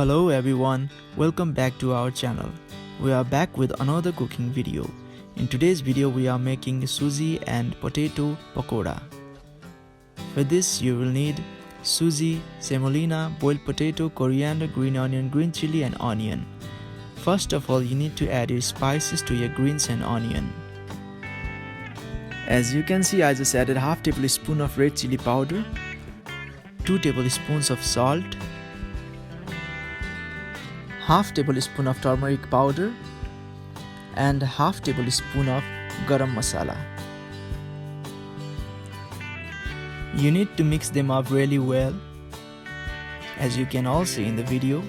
Hello everyone, welcome back to our channel. We are back with another cooking video. In today's video we are making suji and potato pakoda. For this you will need suji, semolina, boiled potato, coriander, green onion, green chili and onion. First of all you need to add your spices to your greens and onion. As you can see, I just added half tablespoon of red chili powder, 2 tablespoons of salt, half tablespoon of turmeric powder and half tablespoon of garam masala. You need to mix them up really well, as you can all see in the video.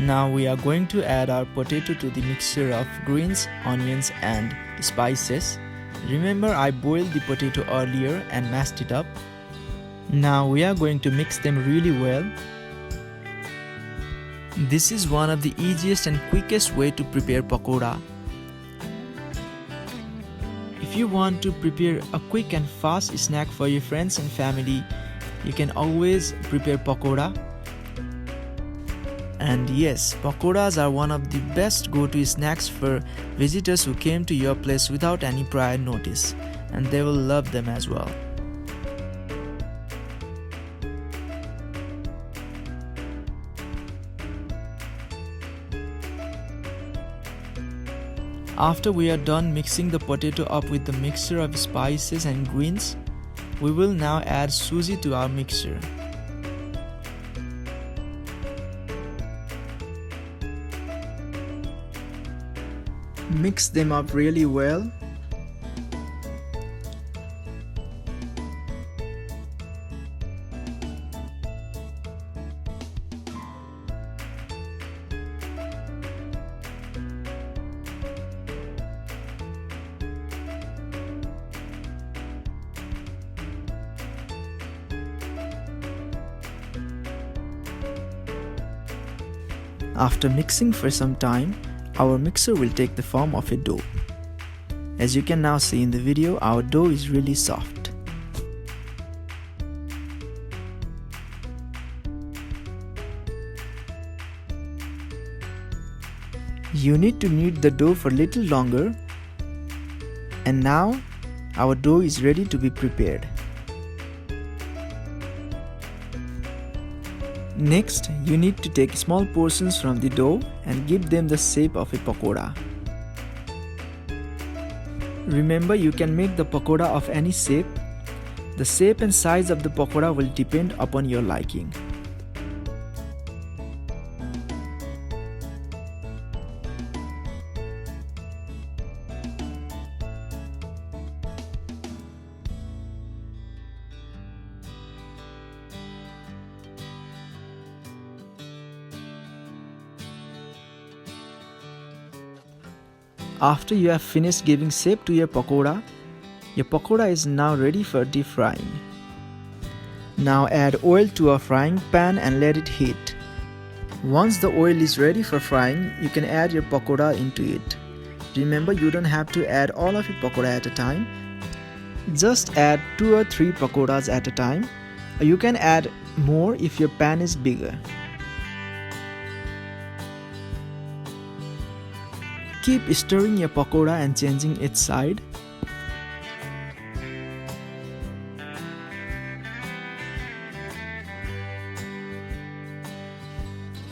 Now we are going to add our potato to the mixture of greens, onions and spices. Remember, I boiled the potato earlier and mashed it up. Now we are going to mix them really well. This is one of the easiest and quickest way to prepare pakoda. If you want to prepare a quick and fast snack for your friends and family, you can always prepare pakoda. And yes, pakodas are one of the best go-to snacks for visitors who came to your place without any prior notice, and they will love them as well. After we are done mixing the potato up with the mixture of spices and greens, we will now add suji to our mixture. Mix them up really well. After mixing for some time, our mixer will take the form of a dough. As you can now see in the video, our dough is really soft. You need to knead the dough for a little longer, and now our dough is ready to be prepared. Next, you need to take small portions from the dough and give them the shape of a pakoda. Remember, you can make the pakoda of any shape. The shape and size of the pakoda will depend upon your liking. After you have finished giving shape to your pakoda is now ready for deep frying. Now add oil to a frying pan and let it heat. Once the oil is ready for frying, you can add your pakoda into it. Remember, you don't have to add all of your pakoda at a time. Just add 2 or 3 pakodas at a time. Or you can add more if your pan is bigger. Keep stirring your pakoda and changing its side.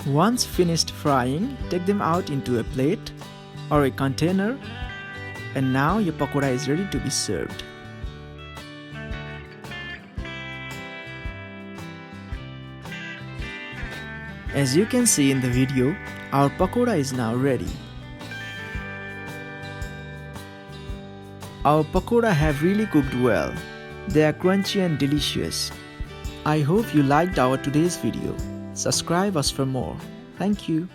Once finished frying, take them out into a plate or a container, and now your pakoda is ready to be served. As you can see in the video, our pakoda is now ready. Our pakoda have really cooked well. They are crunchy and delicious. I hope you liked our today's video. Subscribe us for more. Thank you.